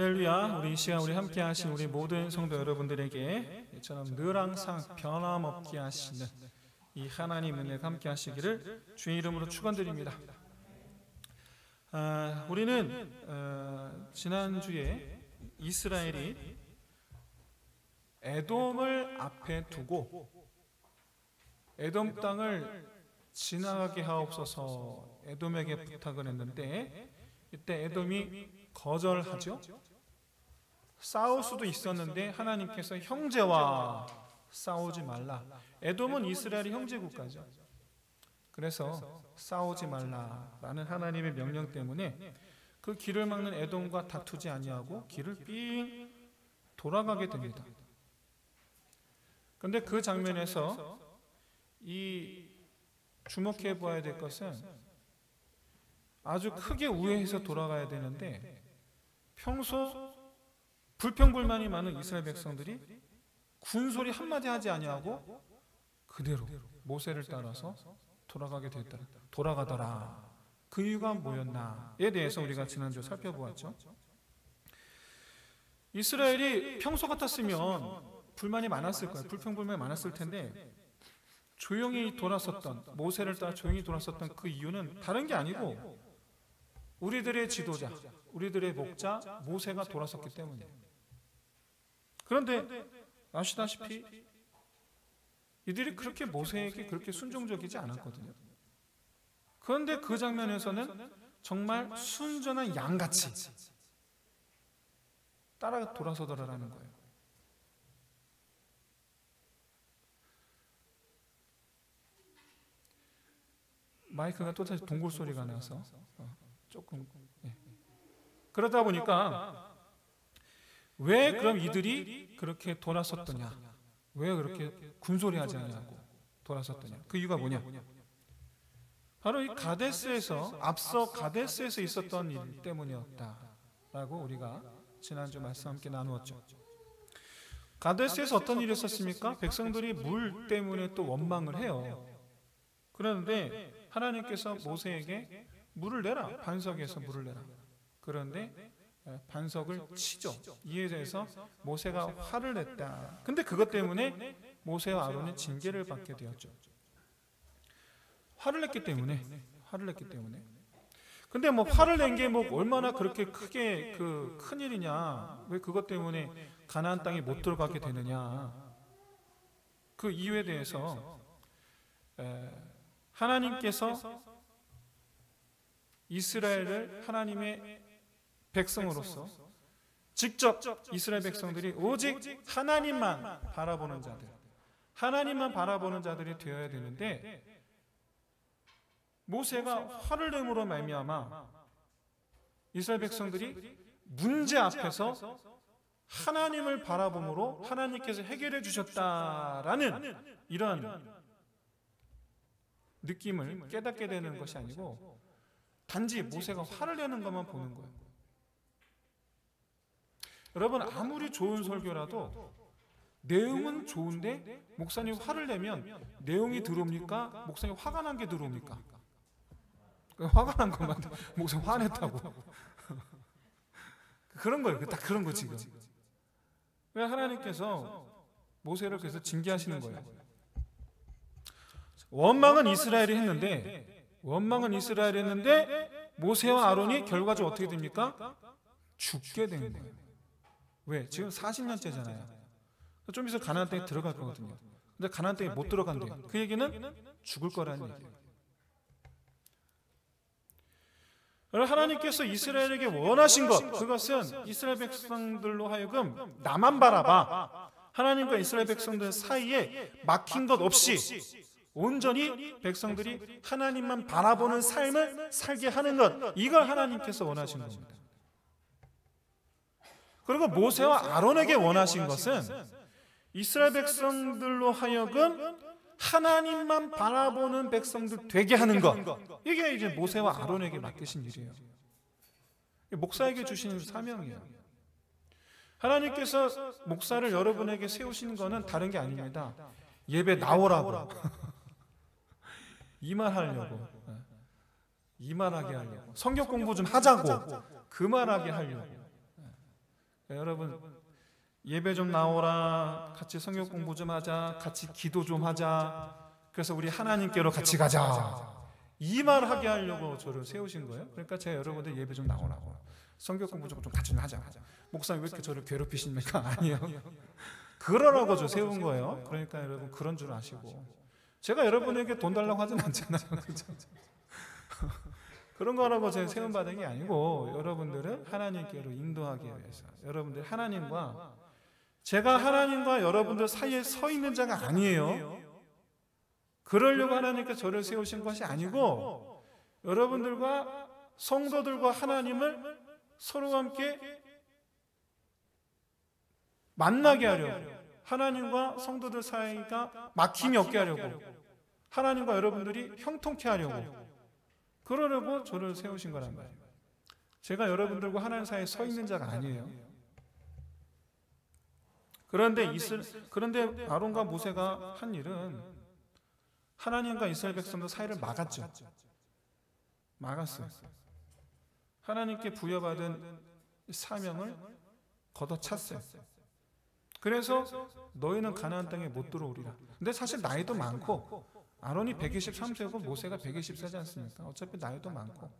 할렐루야. 우리 이 시간 우리 함께 하신 우리 모든 성도 여러분들에게 이처럼 늘 항상 변함없게 하시는 이 하나님 은혜가 함께 하시기를 주의 이름으로 축원드립니다. 우리는 지난주에 이스라엘이 에돔을 앞에 두고 에돔 땅을 지나가게 하옵소서 에돔에게 부탁을 했는데, 이때 에돔이 거절하죠. 싸울 수도 있었는데 하나님께서 형제와 싸우지 말라. 에돔은 이스라엘의 형제 국가죠. 그래서 싸우지 말라라는 하나님의 명령 때문에 그 길을 막는 에돔과 다투지 아니하고 길을 삥 돌아가게 됩니다. 그런데 그 장면에서 이 주목해 보아야 될 것은 아주 크게 우회해서 돌아가야 되는데, 평소 불평불만이 많은 이스라엘 백성들이 군소리 한마디 하지 아니하고 그대로 모세를 따라서 돌아가게 됐다. 돌아가더라. 그 이유가 뭐였나에 대해서 우리가 지난주에 살펴보았죠. 이스라엘이 평소 같았으면 불만이 많았을 거예요. 불평불만이 많았을 텐데 조용히 돌아섰던, 모세를 따라 조용히 돌아섰던 그 이유는 다른 게 아니고 우리들의 지도자, 우리들의 목자 모세가 돌아섰기 때문이에요. 그런데 아시다시피 이들이 그렇게 모세에게 그렇게 순종적이지 않았거든요. 그런데 그 장면에서는 정말 순전한 양같이 따라 돌아서더라라는 거예요. 마이크가 또 다시 동굴 소리가 나서 조금 그러다 보니까 왜 그럼 이들이 그렇게 돌아섰더냐, 왜 그렇게 군소리하지 않냐고 돌아섰더냐, 그 이유가 뭐냐, 바로 이 가데스에서, 앞서 가데스에서 있었던 일 때문이었다라고 우리가 지난주 말씀 함께 나누었죠. 가데스에서 어떤 일이 있었습니까? 백성들이 물 때문에 또 원망을 해요. 그런데 하나님께서 모세에게 물을 내라, 반석에서 물을 내라. 그런데 반석을 치죠. 이에 대해서 모세가 화를 냈다. 근데 그것 때문에 모세와 아론이 징계를 받게 되었죠. 화를 냈기 때문에. 근데 뭐 화를 낸 게 뭐 얼마나 그렇게 크게 그 큰 일이냐, 왜 그것 때문에 가나안 땅에 못 들어가게 되느냐, 그 이유에 대해서 하나님께서 이스라엘을 하나님의 백성으로서 직접 이스라엘 백성들이 오직 하나님만 바라보는 자들, 하나님만 바라보는 자들이 되어야 되는데, 모세가 화를 내므로 말미암아 이스라엘 백성들이 문제 앞에서 하나님을 바라봄으로 하나님께서 해결해 주셨다라는 이런 느낌을 깨닫게 되는 것이 아니고 단지 모세가 화를 내는 것만 보는 거예요. 여러분, 아무리 좋은 설교라도 내용은 좋은데 목사님 화를 내면 내용이 들어옵니까? 목사님 화가 난 게 들어옵니까? 화가 난 것만 목사님 화냈다고 그런 거예요. 딱 그런 거 지금. 왜 하나님께서 모세를 그래서 징계하시는 거예요. 원망은 이스라엘이 했는데 모세와 아론이 결과적으로 어떻게 됩니까? 죽게 된 거예요. 왜? 지금 40년째잖아요. 좀 있으면 가나안 땅에 들어갈 거거든요. 근데 가나안 땅에 못 들어간대요. 그 얘기는 죽을 거라는 얘기예요. 하나님께서 이스라엘에게 원하신 것, 그것은 이스라엘 백성들로 하여금 나만 바라봐, 하나님과 이스라엘 백성들 사이에 막힌 것 없이 온전히 백성들이 하나님만 바라보는 삶을 살게 하는 것, 이걸 하나님께서 원하신 겁니다. 그리고 모세와 아론에게 원하신 것은 이스라엘 백성들로 하여금 하나님만 바라보는 백성들 되게 하는 것, 이게 이제 모세와 아론에게 맡기신 일이에요. 목사에게 주시는 사명이에요. 하나님께서 목사를 여러분에게 세우시는 것은 다른 게 아닙니다. 예배 나오라고 이만하려고, 이만하게 하려고, 성경 공부 좀 하자고 그만하게 하려고. 여러분 예배 좀 나오라, 같이 성경 공부 좀 하자, 같이 기도 좀 하자, 그래서 우리 하나님께로 같이 가자, 이 말 하게 하려고 저를 세우신 거예요. 그러니까 제가 여러분들 예배 좀 나오라고, 성경 공부 좀 같이 좀 하자. 목사님 왜 이렇게 저를 괴롭히십니까? 아니에요. 그러라고 저 세운 거예요. 그러니까 여러분 그런 줄 아시고, 제가 여러분에게 돈 달라고 하진 않잖아요. 그런 거라고 제가 세운 받은 게 아니고, 여러분들을 하나님께로 인도하기 위해서, 여러분들 하나님과, 제가 하나님과 여러분들 사이에 서 있는 자가 아니에요. 그러려고 하나님께서 저를 세우신 것이 아니고, 여러분들과 성도들과 하나님을 서로 함께 만나게 하려고, 하나님과 성도들 사이가 막힘이 없게 하려고, 하나님과 여러분들이 형통케 하려고, 그러려고 저를 세우신 거란 말이에요. 제가 여러분들과 하나님 사이에 서 있는 자가 아니에요. 그런데 아론과 모세가 한 일은 하나님과 이스라엘 백성들 사이를 막았죠. 막았어요. 하나님께 부여받은 사명을 걷어찼어요. 그래서 너희는 가나안 땅에 못 들어오리라. 근데 사실 나이도 많고, 아론이 123세고 모세가 120세지 않습니까? 어차피 나이도 많고.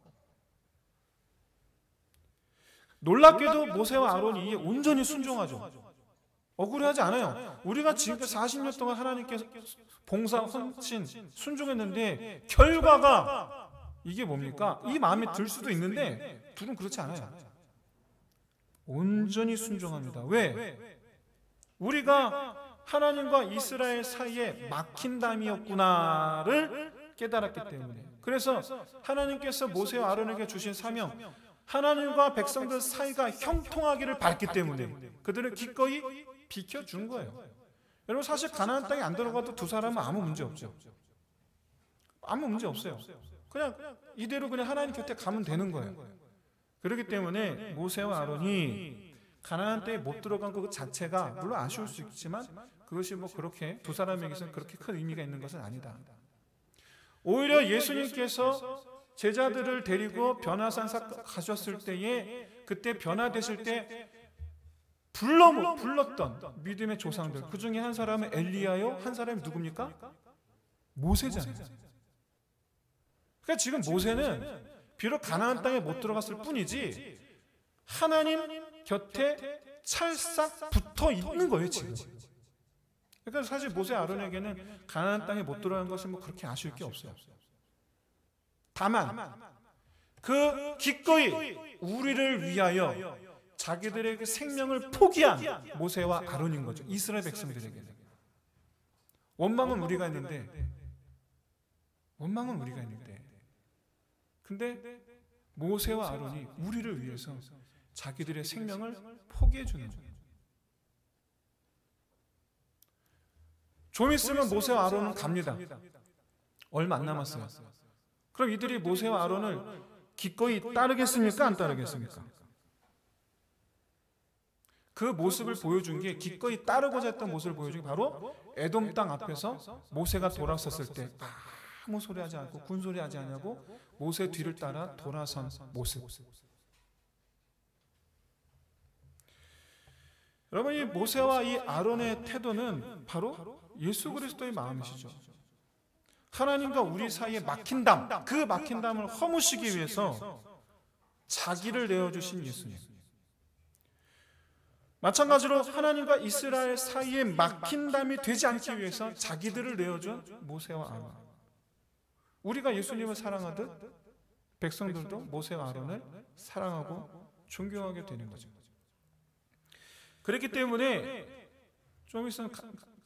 놀랍게도 모세와 아론이 온전히 순종하죠. 억울해하지 않아요. 우리가 지금까지 40년 동안 하나님께 봉사, 헌신, 순종했는데 결과가 이게 뭡니까? 이 마음에 들 수도 있는데 둘은 그렇지 않아요. 온전히 순종합니다. 왜? 우리가 하나님과 이스라엘 사이에 막힌담이었구나를 깨달았기 때문에. 그래서 하나님께서 모세와 아론에게 주신 사명, 하나님과 백성들 사이가 형통하기를 바랐기 때문에 그들을 기꺼이 비켜준 거예요. 여러분, 사실 가나안 땅에 안 들어가도 두 사람은 아무 문제 없죠. 아무 문제 없어요. 그냥 이대로 그냥 하나님 곁에 가면 되는 거예요. 그렇기 때문에 모세와 아론이 가나안 땅에 못 들어간 것 자체가 물론 아쉬울 수 있지만, 그것이 뭐 그렇게 두 사람에게서는 그렇게 큰 의미가 있는 것은 아니다. 오히려 예수님께서 제자들을 데리고 변화산 가셨을 때에, 그때 변화되실 때 불렀던 믿음의 조상들, 그 중에 한 사람은 엘리야요, 한 사람이 누굽니까? 모세잖아요. 그러니까 지금 모세는 비록 가나안 땅에 못 들어갔을 뿐이지 하나님 곁에 찰싹 붙어 있는 거예요 지금. 그러니까 사실 모세 아론에게는 가나안 땅에 못 들어간 것이 뭐 그렇게 아쉬울 게 없어요. 다만 그 기꺼이 우리를 위하여 자기들의 그 생명을 포기한 모세와 아론인 거죠. 이스라엘 백성들에게는. 원망은 우리가 있는데 근데 모세와 아론이 우리를 위해서 자기들의 생명을 포기해 주는 거예요. 좀 있으면 모세와 아론은 갑니다. 얼마 안 남았어요. 그럼 이들이 모세와 아론을 기꺼이 따르겠습니까? 안 따르겠습니까? 그 모습을 보여준 게, 기꺼이 따르고자 했던 모습을 보여준 게 바로 에돔 땅 앞에서 모세가 돌아섰을 때 아무 소리 하지 않고 군소리 하지 않냐고 모세 뒤를 따라 돌아선 모습. 여러분, 이 모세와 이 아론의 태도는 바로 예수 그리스도의 마음이시죠. 하나님과 우리 사이에 막힌 담, 그 막힌 담을 허무시기 위해서 자기를 내어주신 예수님. 마찬가지로 하나님과 이스라엘 사이에 막힌 담이 되지 않기 위해서 자기들을 내어준 모세와 아론. 우리가 예수님을 사랑하듯 백성들도 모세와 아론을 사랑하고 존경하게 되는 거죠. 그렇기 때문에 좀 있으면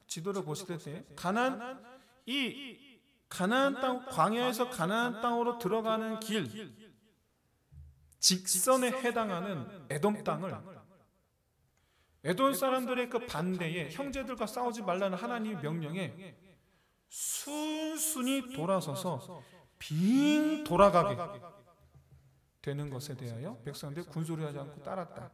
지도를 보실 때 가나안 땅, 광야에서 가나안 땅으로 들어가는 길 직선에 해당하는 에돔 땅을, 에돔 사람들의 그 반대에 형제들과 싸우지 말라는 하나님의 명령에 순순히 돌아서서 빙 돌아가게 되는 것에 대하여 백성들이 군소리하지 않고 따랐다.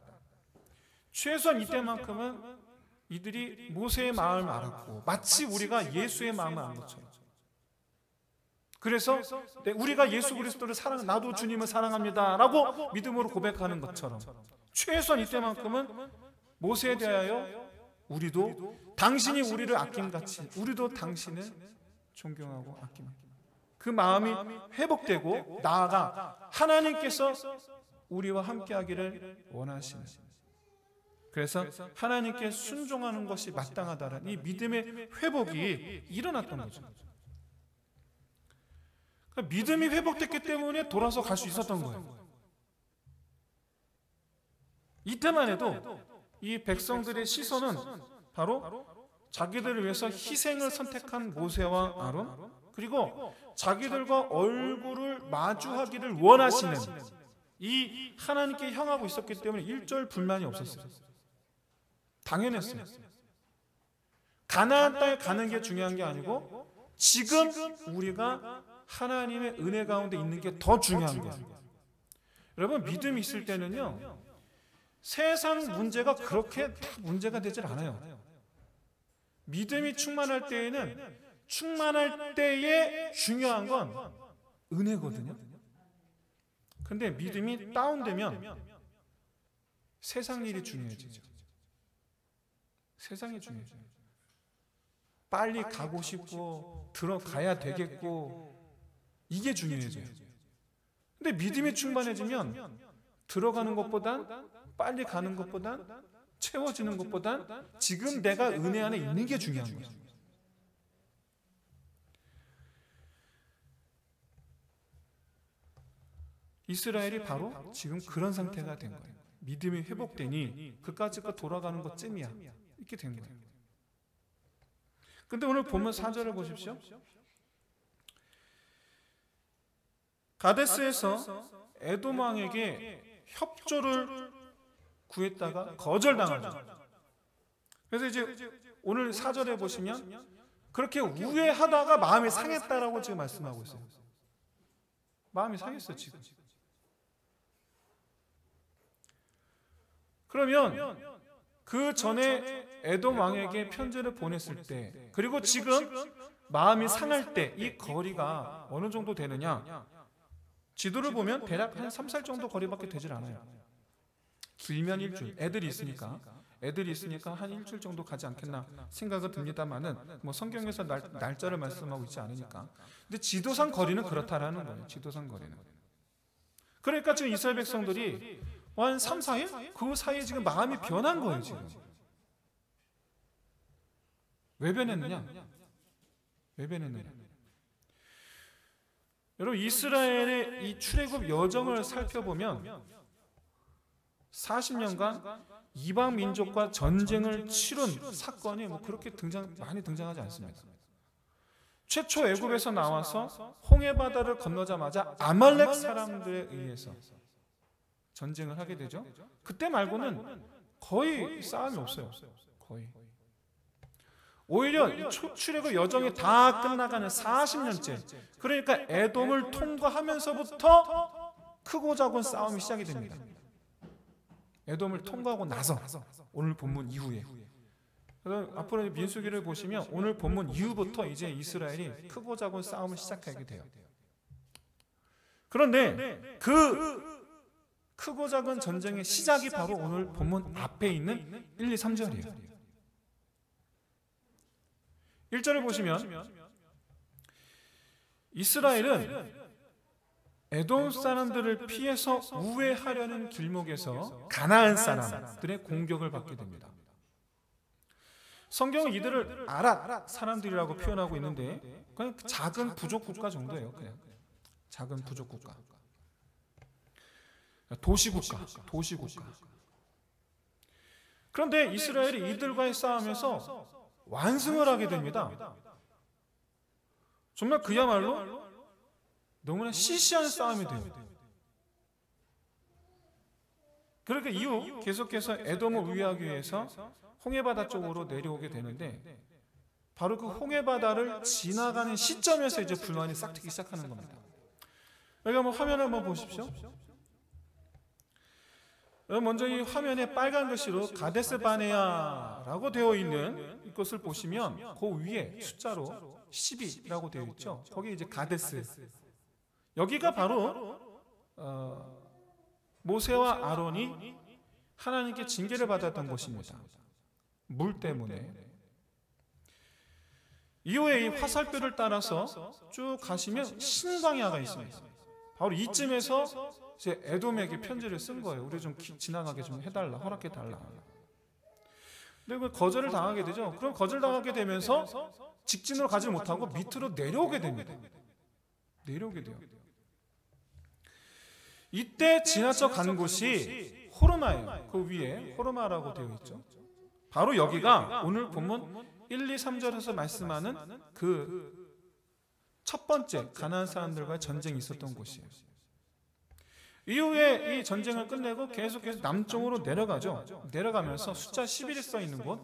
최소한 이때만큼은 이들이 모세의 마음을 알았고, 마치 우리가 예수의 마음을 안 것처럼. 그래서 우리가 예수 그리스도를 나도 주님을 사랑합니다 라고 믿음으로 고백하는 것처럼 최소한 이때만큼은 모세에 대하여 우리도 당신이 우리를 아낌같이 우리도 당신을 존경하고 아낌. 그 마음이 회복되고 나아가 하나님께서 우리와 함께하기를 원하시는, 그래서 하나님께 순종하는 것이 마땅하다는 이 믿음의 회복이 일어났던 거죠. 그러니까 믿음이 회복됐기 때문에 돌아서 갈 수 있었던 거예요. 이때만 해도 이 백성들의 시선은 바로 자기들을 위해서 희생을 선택한 모세와 아론, 그리고 자기들과 얼굴을 마주하기를 원하시는 이 하나님께 향하고 있었기 때문에 일절 불만이 없었어요. 당연했어요. 가나안 땅에 가는 게 중요한 게 아니고 지금 우리가 하나님의 은혜 가운데 있는 게 더 중요한 거예요. 여러분, 믿음이 있을 때는요, 세상 문제가 그렇게 다 문제가 되질 않아요. 믿음이 충만할 때에는 충만할 때에 중요한 건 은혜거든요. 근데 믿음이 다운되면 세상 일이 중요해지죠. 세상이 중요해져요. 빨리 가고 싶고 들어가야 되겠고 이게 중요해져요. 근데 믿음이 충만해지면 들어가는 것보단 빨리 가는 것보단 채워지는 것보단 지금 내가 은혜 안에 있는 게 중요한 거예요. 이스라엘이 바로 지금 그런 상태가 된 거예요. 믿음이 회복되니 그까짓거 돌아가는 것쯤이야. 이렇게 된 거예요. 근데 오늘 보면 4절을 보십시오. 가데스에서 에돔 왕에게 협조를 구했다가 거절당하죠. 그래서 이제 오늘 4절에 보시면 그렇게 우회하다가 마음이 상했다라고 지금 말씀하고 있어요. 마음이 상했어 지금. 그러면 그 전에 에돔 왕에게 편지를 보냈을 때, 그리고 지금 마음이 상할 때 이 거리가 어느 정도 되느냐? 지도를 보면 대략 한 3살 정도 거리밖에 되질 않아요. 길면 일주일. 애들이 있으니까 한 일주일 정도 가지 않겠나 생각은 듭니다만은 뭐 성경에서 날짜를 말씀하고 있지 않으니까. 근데 지도상 거리는 그렇다라는 거예요. 지도상 거리는. 그러니까 지금 이스라엘 백성들이 한 3, 4일? 그 사이에 지금 마음이 변한 거예요, 지금. 왜 변했느냐? 왜 변했느냐? 여러분, 이스라엘의 이 출애굽 여정을 살펴보면 40년간 이방 민족과 전쟁을 치룬 사건이 뭐 그렇게 많이 등장하지 않습니다. 최초 애굽에서 나와서 홍해 바다를 건너자마자 아말렉 사람들에 의해서 전쟁을 하게 되죠. 그때 말고는 거의 싸움이 없어요. 거의. 오히려 출애굽 여정이 다 끝나가는 40년째, 그러니까 에돔을 통과하면서부터 크고 작은 싸움이 시작이 됩니다. 에돔을 통과하고 나서 오늘 본문 이후에. 그래서 앞으로 민수기를 보시면 오늘 본문 이후부터 이제 이스라엘이 크고 작은 싸움을 시작하게 돼요. 그런데 그 크고 작은 전쟁의 시작이 바로 오늘 본문 앞에 있는 1, 2, 3절이에요. 1절을 보시면 이스라엘은 에돔 사람들을 피해서 우회하려는 길목에서 가나안 사람들의 공격을 받게 됩니다. 성경은 이들을 아랏 사람들이라고 표현하고 있는데 그냥 작은 부족 국가 정도예요. 그냥 작은 부족 국가, 도시국가. 그런데 이스라엘이 이들과의 싸움에서 완승을 하게 됩니다. 정말 그야말로 너무나 시시한 싸움이 돼요. 그러니까 이후 계속해서 에돔을 우회하기 위해서 홍해바다 쪽으로 내려오게 되는데 바로 그 홍해바다를 지나가는 시점에서 이제 불만이 싹트기 시작하는 겁니다. 여기 한번 화면을 한번 보십시오. 먼저 이 화면에 빨간 글씨로 가데스 바네아라고 되어 있는 이것을 보시면 그 위에 숫자로 12라고 되어 있죠. 거기 이제 가데스. 여기가 바로 모세와 아론이 하나님께 징계를 받았던 곳입니다. 물 때문에. 이후에 이 화살표를 따라서 쭉 가시면 신광야가 있습니다. 바로 이쯤에서 이제 에돔에게 편지를 쓴 거예요. 우리 좀 지나가게 좀 해달라, 허락해달라. 근데 거절을 당하게 되죠. 그럼 거절당하게 되면서 직진으로 가지 못하고 밑으로 내려오게 됩니다. 내려오게 돼요. 이때 지나쳐 간 곳이 호르마예요. 그 위에 호르마라고 되어 있죠. 바로 여기가 오늘 본문 1, 2, 3절에서 말씀하는 그 첫 번째 가나안 사람들과의 전쟁이 있었던 곳이에요. 이후에 이 전쟁을 끝내고 계속해서 남쪽으로 내려가죠. 내려가면서 숫자 11이 써 있는 곳,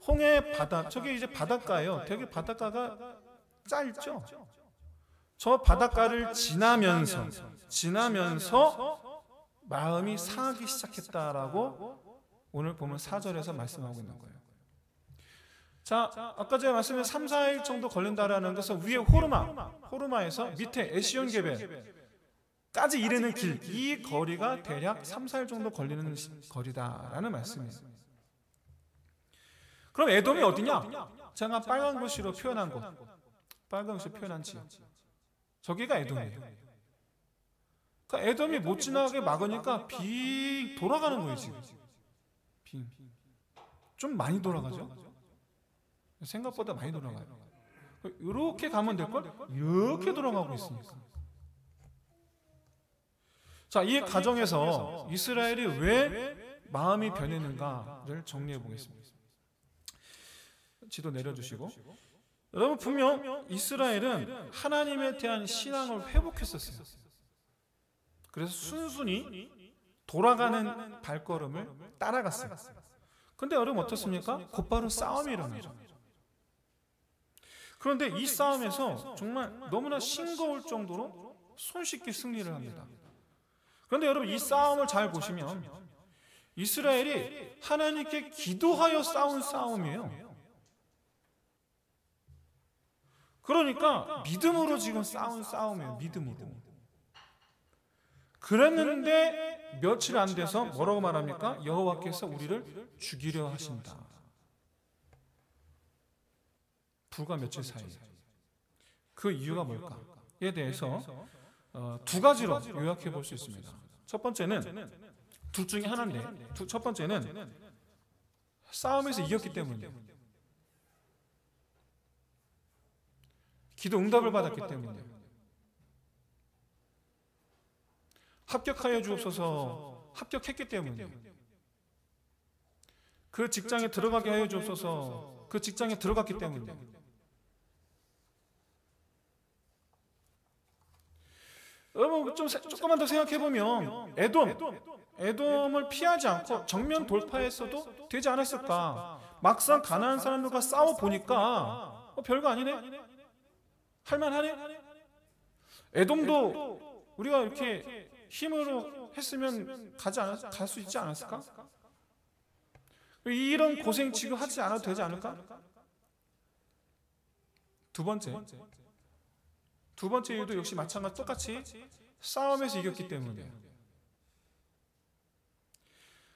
홍해 바다, 저게 이제 바닷가예요. 되게 바닷가가 짧죠. 저 바닷가를 지나면서 마음이 상하기 시작했다라고 오늘 보면 4절에서 말씀하고 있는 거예요. 자, 아까 제가 말씀드린 3, 4일 정도 걸린다라는 것은 위에 호르마에서 밑에 에시온게벨까지 이르는 길, 이 거리가 대략 3, 4일 정도 걸리는 거리다라는 말씀이에요. 그럼 에돔이 어디냐? 제가 빨간 글씨로 표현한 곳, 빨간 글씨로 표현한 지역, 저기가 에돔이에요. 그러니까 에돔이 못 지나가게 막으니까 빙 돌아가는 거예요. 지금 좀 많이 돌아가죠. 생각보다 많이 돌아가요. 이렇게 가면 될걸? 이렇게 돌아가고 있으니까. 자, 이 과정에서 이스라엘이 왜 마음이 변했는가를 정리해 보겠습니다. 지도 내려주시고. 여러분, 분명 이스라엘은 하나님에 대한 신앙을 회복했었어요. 그래서 순순히 돌아가는 발걸음을 따라갔어요. 근데 여러분 어떻습니까? 곧바로 싸움이 일어나죠. 그런데 이 싸움에서 정말 너무나 싱거울 정도로 손쉽게 승리를 합니다. 그런데 여러분, 이 싸움을 잘 보시면 이스라엘이 하나님께 기도하여 싸운 싸움이에요. 그러니까 믿음으로 지금 싸운 싸움이에요. 믿음으로. 그랬는데 며칠 안 돼서 뭐라고 말합니까? 여호와께서 우리를 죽이려 하신다. 불과 며칠 사이. 그 이유가 뭘까에 대해서 두 가지로 요약해 볼 수 있습니다. 첫 번째는 둘 중에 하나인데, 첫 번째는 싸움에서 이겼기 때문이에요. 기도 응답을 받았기 때문이에요. 합격하여 주옵소서, 합격했기 때문이에요. 그 직장에 들어가게 하여 주옵소서, 그 직장에 들어갔기 때문이에요. 여러분, 조금만 더 생각해보면 에돔을 피하지 않고 정면 돌파했어도 되지 않았을까? 막상 가나안 사람들과 싸워보니까 별거 아니네? 할만하네? 에돔도 우리가 이렇게 힘으로 했으면 갈 수 있지 않았을까? 이런 고생 지금 하지 않아도 되지 않을까? 두 번째 이유도 역시 마찬가지, 똑같이 싸움에서 이겼기 때문이에요.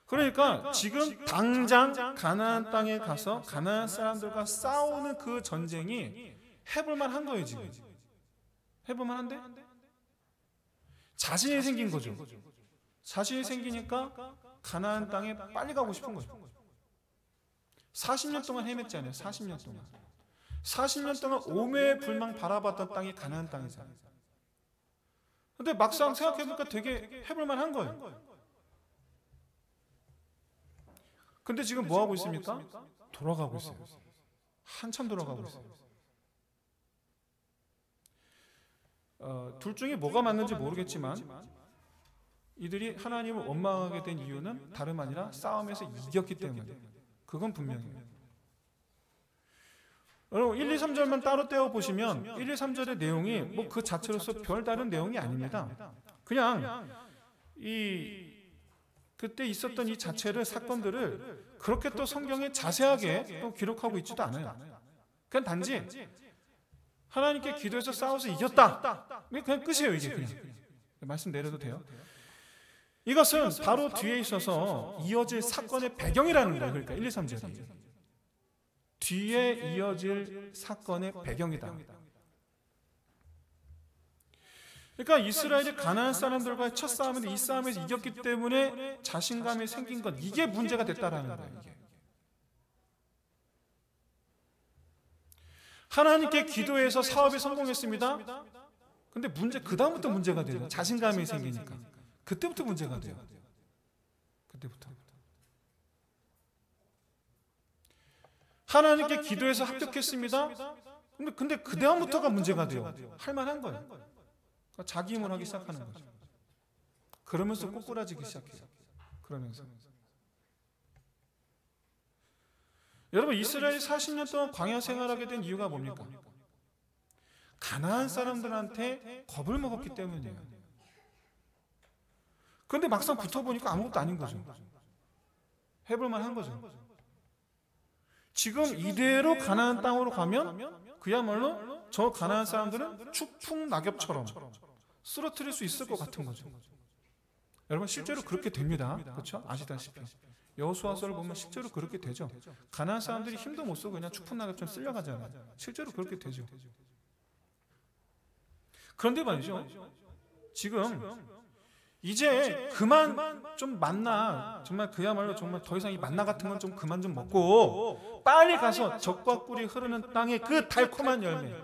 그러니까 지금 당장 가나안 땅에 가서 가나안 사람들과 싸우는 그 전쟁이 해볼만 한 거예요. 지금 해볼만 한데 자신이 생긴 거죠. 자신이 생기니까 가나안 땅에 빨리 가고 싶은 거죠. 40년 동안 헤맸잖아요. 40년 동안 오매불망 바라봤던 땅이 가나안 땅이잖아요. 근데 막상 생각해보니까 되게 해볼만 한 거예요. 근데 지금 뭐 하고 있습니까? 돌아가고 있어요. 한참 돌아가고 있어요. 둘 중에 뭐가 맞는지 모르겠지만 이들이 하나님을 원망하게 된 이유는 다름 아니라 싸움에서 이겼기 때문에, 그건 분명해요. 여러분 1, 2, 3절만 따로 떼어보시면 1, 2, 3절의 내용이 뭐 그 자체로서 별다른 내용이 아닙니다. 그냥 그때 있었던 이 자체를, 사건들을 그렇게 또 성경에 자세하게 또 기록하고 있지도 않아요. 그냥 단지 하나님께 기도해서 싸워서 이겼다, 그냥 끝이에요. 이게 그냥 말씀 내려도 돼요. 이것은 바로 뒤에 있어서 이어질 사건의 배경이라는 거예요. 그러니까 1, 2, 3절이 뒤에 이어질 사건의 배경이다. 그러니까 이스라엘이 가나안 사람들과의 첫 싸움인데 이 싸움에서 이겼기 때문에 자신감이 생긴 것, 이게 문제가 됐다라는 거예요. 이게. 하나님께 기도해서 사업에 성공했습니다. 근데 그 다음부터 문제가 돼요. 자신감이 생기니까. 그때부터 문제가 돼요. 그때부터. 하나님께 기도해서 합격했습니다. 근데 그 다음부터가 문제가 돼요. 할만한 거예요. 그러니까 자기 힘을 하기 시작하는 거죠. 그러면서 꼬꾸라지기 시작해요. 그러면서. 여러분, 이스라엘이 40년 동안 광야 생활하게 된 이유가 뭡니까? 가나안 사람들한테 겁을 먹었기 때문이에요. 그런데 막상 붙어보니까 아무것도 아닌 거죠. 해볼만 한 거죠. 지금 이대로 가나안 땅으로 가면 그야말로 저 가나안 사람들은 추풍 낙엽처럼 쓰러뜨릴 수 있을 것 같은 거죠. 여러분, 실제로 그렇게 됩니다. 그렇죠? 아시다시피 여호수아서를 보면 실제로 그렇게 되죠. 가나안 사람들이 힘도 못 쓰고 그냥 추풍 낙엽처럼 쓸려가잖아요. 실제로 그렇게 되죠. 그런데 말이죠, 지금 이제 그만 좀 만나, 정말 그야말로 정말 더 이상 이 만나 같은 건 좀 그만 좀 먹고 빨리 가서 적과 꿀이 흐르는 땅의 그 달콤한 열매,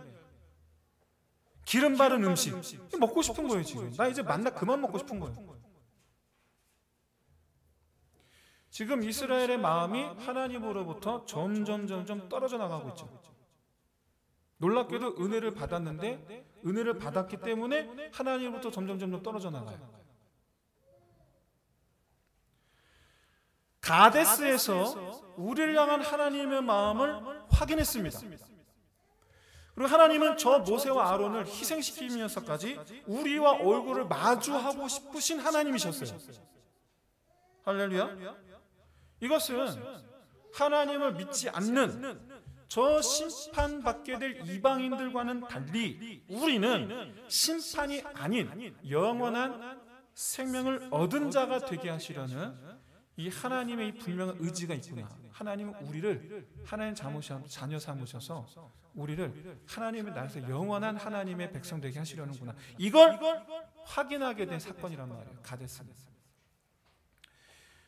기름 바른 음식 먹고 싶은 거예요. 지금 나 이제 만나 그만 먹고 싶은 거예요. 지금 이스라엘의 마음이 하나님으로부터 점점 떨어져 나가고 있죠. 놀랍게도 은혜를 받았는데 은혜를 받았기 때문에 하나님으로부터 점점 떨어져 나가요. 가데스에서 우리를 향한 하나님의 마음을 확인했습니다. 그리고 하나님은 저 모세와 아론을 희생시키면서까지 우리와 얼굴을 마주하고 싶으신 하나님이셨어요. 할렐루야. 이것은 하나님을 믿지 않는 저 심판받게 될 이방인들과는 달리 우리는 심판이 아닌 영원한 생명을 얻은 자가 되게 하시려는 이 하나님의 이 분명한 의지가 있구나. 하나님은 우리를 하나님 자녀 삼으셔서 우리를 하나님의 나라에서 영원한 하나님의 백성 되게 하시려는구나. 이걸 확인하게 된 사건이란 말이에요. 가데스는.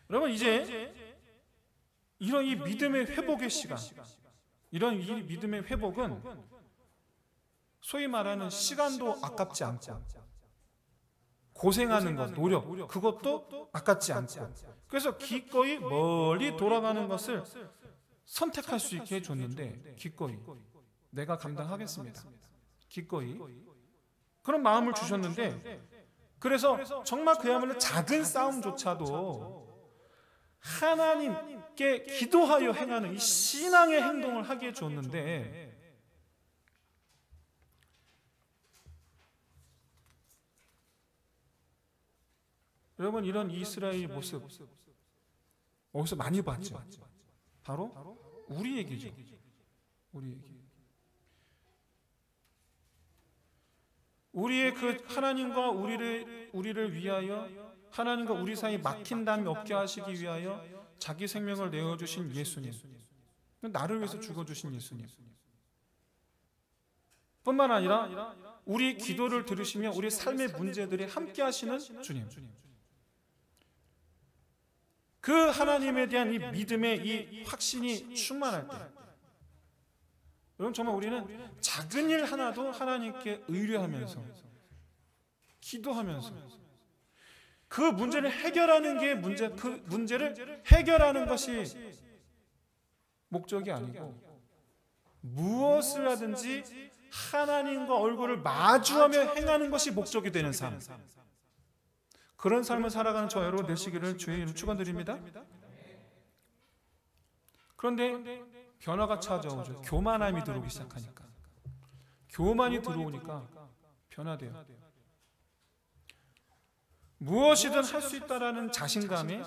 여러분, 이제 이런 이 믿음의 회복의 시간, 이런 이 믿음의 회복은 소위 말하는 시간도 아깝지 않고 고생하는 것, 노력, 그것도 아깝지 않고, 그래서 기꺼이 멀리 돌아가는 것을 선택할 수 있게 해줬는데, 기꺼이 내가 감당하겠습니다, 기꺼이 그런 마음을 주셨는데, 그래서 정말 그야말로 작은 싸움조차도 하나님께 기도하여 행하는 이 신앙의 행동을 하게 해줬는데, 여러분, 이런 이스라엘 모습 어디서 많이 봤죠? 바로 우리 얘기죠. 우리 얘기. 우리의 그 하나님과 우리를 위하여, 하나님과 우리 사이 막힌 담이 없게 하시기 위하여 자기 생명을 내어주신 예수님, 나를 위해서 죽어주신 예수님 뿐만 아니라 우리 기도를 들으시며 우리 삶의 문제들에 함께 하시는 주님, 그 하나님에 대한 이 믿음의 이 확신이 충만할 때, 여러분, 정말 우리는 작은 일 하나도 하나님께 의뢰하면서 기도하면서 그 문제를 해결하는 게 그 문제를 해결하는 것이 목적이 아니고, 무엇을 하든지 하나님과 얼굴을 마주하며 행하는 것이 목적이 되는 삶, 그런 삶을 살아가는 저 여러분 되시기를 주의 이름으로 축원드립니다. 그런데 변화가 찾아오죠. 교만함이 들어오기 시작하니까, 교만이 들어오니까 변화돼요. 무엇이든 할 수 있다라는 자신감에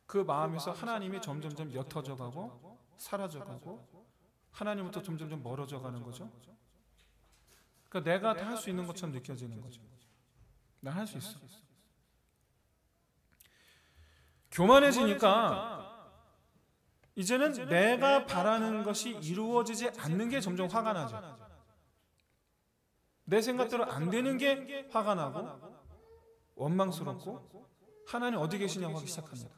그 마음에서 하나님이 점점 옅어져 가고 사라져 가고 하나님부터 점점 멀어져 가는 거죠. 그러니까 내가 다 할 수 있는 것처럼 느껴지는 거죠. 난 할 수 있어. 교만해지니까 이제는 내가 바라는 것이 이루어지지 않는 게 점점 화가 나죠. 내 생각대로 안 되는 게 화가 나고 원망스럽고 하나님 어디 계시냐고 하기 시작합니다.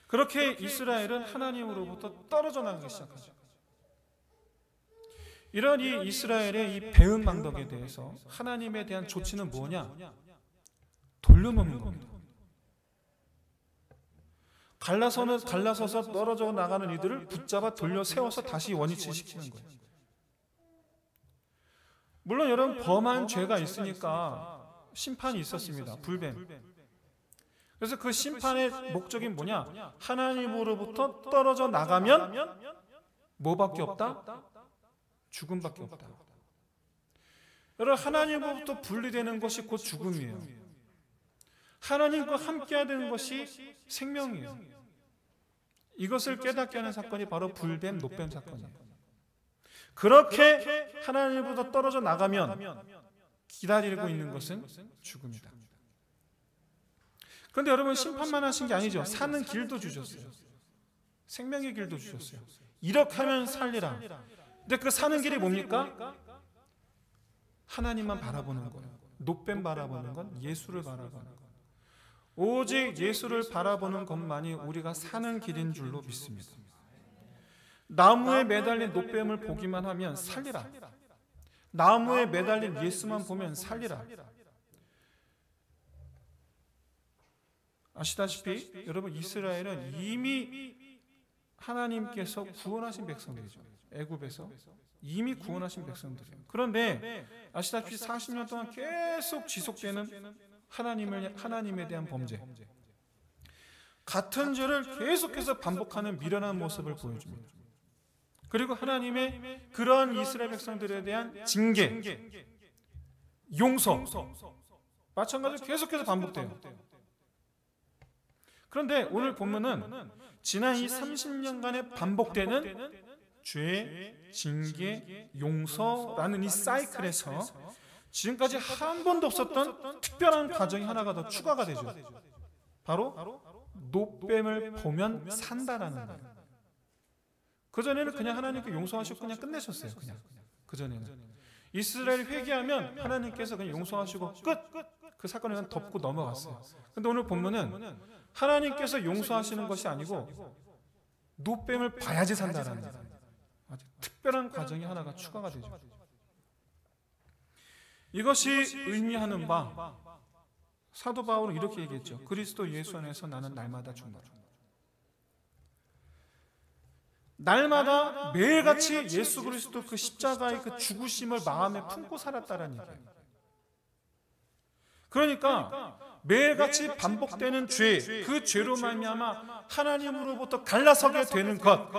그렇게 이스라엘은 하나님으로부터 떨어져 나가기 시작하죠. 이런 이 이스라엘의 이 배은망덕에 대해서 하나님에 대한 조치는 뭐냐? 돌려놓는 겁니다. 갈라서서 떨어져 나가는 이들을 붙잡아 돌려 세워서 다시 원위치 시키는 거예요. 물론 여러분, 범한 죄가 있으니까 심판이 있었습니다. 불뱀. 그래서 그 심판의 목적이 뭐냐? 하나님으로부터 떨어져 나가면 뭐밖에 없다? 죽음밖에 없다. 여러분, 하나님으로부터 분리되는 것이 곧 죽음이에요. 하나님과 함께해야 되는 것이 생명이에요. 이것을 깨닫게 하는 사건이 바로 불뱀, 노뱀 사건이에요. 그렇게 하나님으로부터 떨어져 나가면 기다리고 있는 것은 죽음이다. 그런데 여러분, 심판만 하신 게 아니죠. 사는 길도 주셨어요. 생명의 길도 주셨어요. 이렇게 하면 살리라. 근데 그 사는 길이 뭡니까? 하나님만 바라보는 거예요. 노뱀 바라보는 건 예수를 바라보는 거예요. 오직 예수를 바라보는 것만이 우리가 사는 길인 줄로 믿습니다. 나무에 매달린 노뱀을 보기만 하면 살리라. 나무에 매달린 예수만 보면 살리라. 아시다시피 여러분, 이스라엘은 이미 하나님께서 구원하신 백성들이죠. 애굽에서 이미 구원하신 백성들이에요. 그런데 아시다시피 40년 동안 계속 지속되는 하나님에 대한 범죄, 같은 죄를 계속해서 반복하는 미련한 모습을 보여줍니다. 그리고 하나님의 그러한 이스라엘 백성들에 대한 징계, 용서, 마찬가지로 계속해서 반복돼요. 그런데 오늘 본문은 지난 이 30년간의 반복되는 죄, 징계, 용서라는 이 사이클에서 지금까지 한 번도 없었던 특별한 과정이 하나가 더 추가가 되죠. 바로 노뱀을 보면 산다라는 거예요. 그전에는 그냥 하나님께 용서하시고 그냥 끝내셨어요. 그냥 그전에는 이스라엘이 회개하면 하나님께서 그냥 용서하시고 끝! 그 사건을 그냥 덮고 넘어갔어요. 그런데 오늘 본문은 하나님께서 용서하시는 것이 아니고 노뱀을 봐야지 산다라는 거예요. 아주 특별한 과정이 하나가 추가가 되죠. 이것이 의미하는 바, 사도 바울은 이렇게 얘기했죠. 그리스도 예수 안에서 나는 날마다 죽노라. 날마다 매일같이 예수 그리스도 그 십자가의 그 죽으심을 마음에 품고 살았다는 얘기예요. 그러니까 매일같이 반복되는 죄, 그 죄로 말미암아 하나님으로부터 갈라서게 되는 것,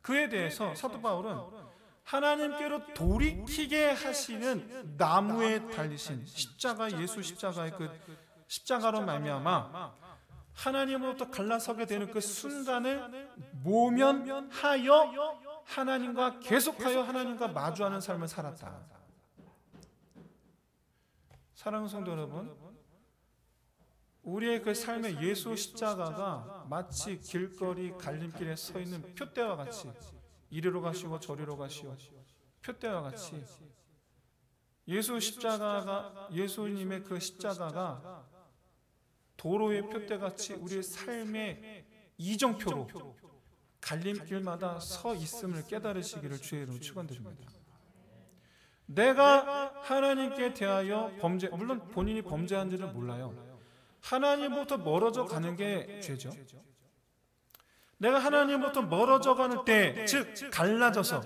그에 대해서 사도 바울은 하나님께로 돌이키게 하시는 나무에 달리신 십자가, 예수 십자가의 그 십자가로 말미암아 하나님으로부터 갈라서게 되는 그 순간을 모면하여 하나님과 계속하여 하나님과 마주하는 삶을 살았다. 사랑하는 성도 여러분, 우리의 그 삶의 예수 십자가가 마치 길거리 갈림길에 서 있는 표대와 같이, 이리로 가시오 저리로 가시오 표대와 같이 예수 십자가가, 예수님의 그 십자가가 도로의 표대같이 우리의 삶의 이정표로 갈림길마다 서 있음을 깨달으시기를 주의 이름으로 축원드립니다. 내가 하나님께 대하여 범죄, 물론 본인이 범죄한지는 몰라요. 하나님부터 멀어져 가는 게 죄죠. 내가 하나님부터 멀어져 가는 때, 즉 갈라져서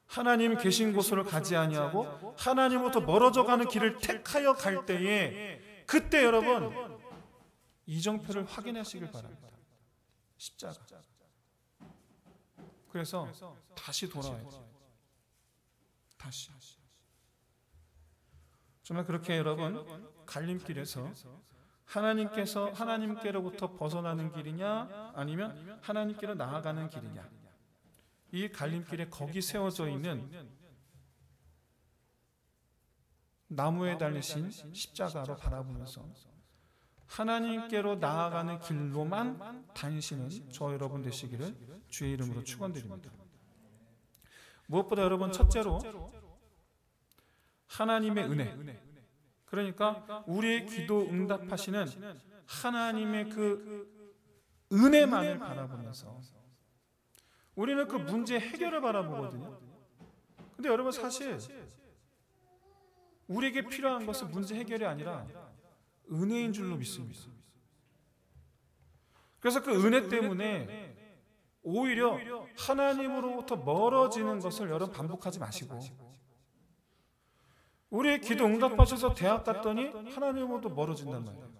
하나님 계신 곳으로 가지 아니하고 하나님부터 멀어져 가는 길을 택하여 갈 때에, 그때 여러분 이정표를 확인하시길 바랍니다. 십자가. 그래서 다시 돌아와야지. 다시. 정말 그렇게 여러분 갈림길에서 하나님께로부터 벗어나는 길이냐 아니면 하나님께로 나아가는 길이냐, 이 갈림길에 거기 세워져 있는 나무에 달리신 십자가로 바라보면서 하나님께로 나아가는 길로만 다니시는 저 여러분 되시기를 주의 이름으로 축원드립니다. 무엇보다 여러분, 첫째로 하나님의 은혜, 그러니까 우리의 기도 응답하시는 하나님의 그 은혜만을 바라보면서 우리는 그 문제 해결을 바라보거든요. 근데 여러분, 사실 우리에게 필요한 것은 문제 해결이 아니라 은혜인 줄로 믿습니다. 그래서 그 은혜 때문에 오히려 하나님으로부터 멀어지는 것을 여러분 반복하지 마시고, 우리의 기도 응답하셔서 대학 갔더니 하나님으로부터 멀어진단 말이에요.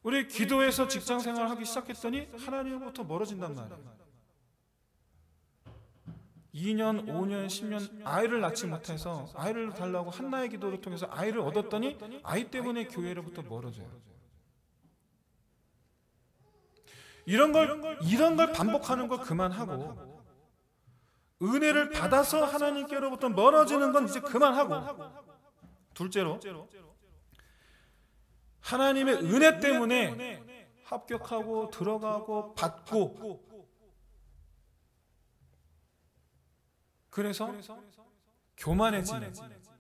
우리 기도에서 직장 생활을 하기 시작했더니 하나님으로부터 멀어진단 말이에요. 2년, 5년, 10년 아이를 낳지 못해서 아이를 달라고 한나의 기도를 통해서 아이를 얻었더니 아이 때문에 교회로부터 멀어져요. 이런 걸 반복하는 걸 그만하고, 은혜를 받아서 하나님께로부터 멀어지는 건 이제 그만하고, 둘째로 하나님의 은혜 때문에 합격하고 들어가고 받고, 그래서 교만해지는,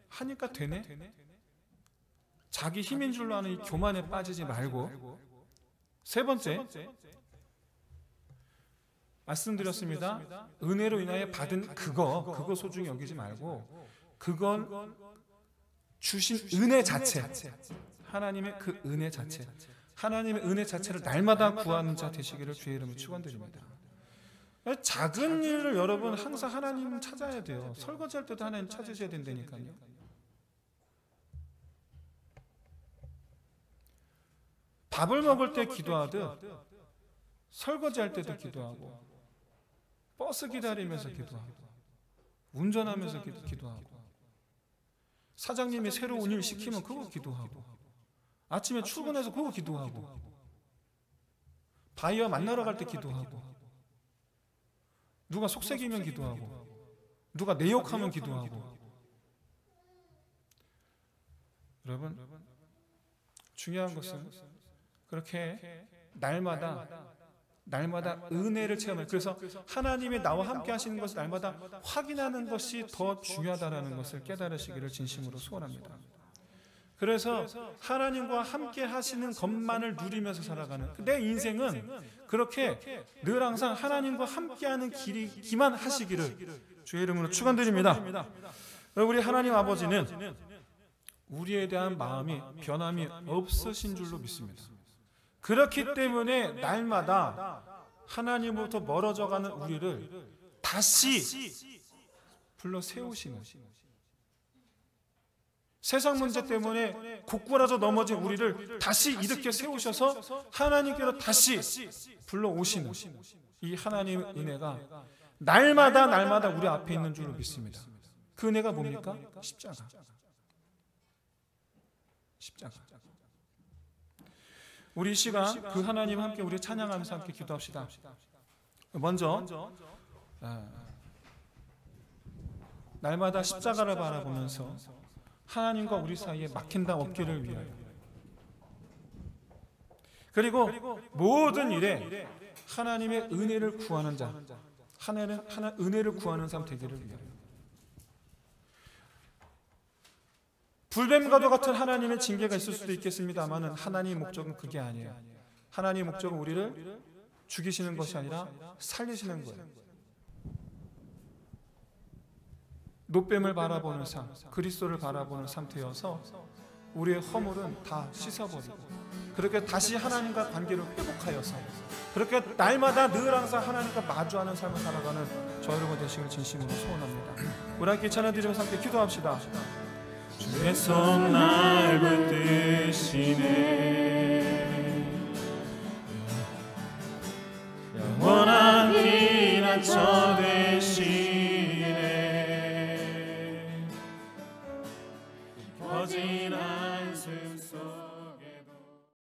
하니까 되네, 자기 힘인 줄로 아는 이 교만에 빠지지 말고, 세 번째, 말씀드렸습니다. 은혜로 인하여 받은 그거 소중히 여기지 말고, 그건 주신 은혜 자체, 하나님의 그 은혜 자체, 하나님의 은혜 자체를 날마다 구하는 자 되시기를 주의 이름으로 축원드립니다. 작은 일을 여러분 항상 하나님 찾아야 돼요. 설거지할 때도 하나님 찾으셔야 된다니까요. 밥을 먹을 때 기도하듯 설거지할 때도 기도하고, 버스 기다리면서 기도하고, 운전하면서 기도하고, 사장님이 새로운 일 시키면 그거 기도하고, 아침에 출근해서 그거 기도하고, 바이어 만나러 갈 때 기도하고, 누가 속삭이면 기도하고, 누가 내 욕하면 기도하고. 여러분, 중요한 것은 그렇게 날마다 은혜를 체험해요. 그래서 하나님이 나와 함께 하시는 것을 날마다 확인하는 것이 더 중요하다는 것을 깨달으시기를 진심으로 소원합니다. 그래서 하나님과 함께 하시는 것만을 누리면서 살아가는 내 인생은 그렇게 늘 항상 하나님과 함께하는 길이기만 하시기를 주의 이름으로 축원드립니다. 우리 하나님 아버지는 우리에 대한 마음이 변함이 없으신 줄로 믿습니다. 그렇기 때문에 날마다 하나님으로부터 멀어져가는 우리를 다시 불러 세우시는, 세상 문제 때문에 고꾸라져 넘어진 우리를 다시 일으켜 세우셔서 하나님께로 다시 불러오시는 이 하나님의 은혜가 날마다 우리 앞에 있는 줄로 믿습니다. 그 은혜가 뭡니까? 십자가. 우리 이 시간 그 하나님 함께 우리 찬양하면서 함께 기도합시다. 먼저 날마다 십자가를 바라보면서 하나님과 우리 사이에 막힌담 없기를 위하여, 그리고 모든 일에 하나님의 은혜를 구하는 자, 은혜를 구하는 삶 되기를 위하여, 불뱀과도 같은 하나님의 징계가 있을 수도 있겠습니다만 하나님의 목적은 그게 아니에요. 하나님의 목적은 우리를 죽이시는 것이 아니라 살리시는 거예요. 노뱀을 바라보는 삶, 그리스도를 바라보는 상태여서 우리의 허물은 다 씻어버리고, 그렇게 다시 하나님과 관계를 회복하여서 그렇게 날마다 늘 항상 하나님과 마주하는 삶을 살아가는 저 여러분 되시길 진심으로 소원합니다. 우리 함께 찬양드리면서 함께 기도합시다. 주의 손 날 붙드시네, 영원한 피난처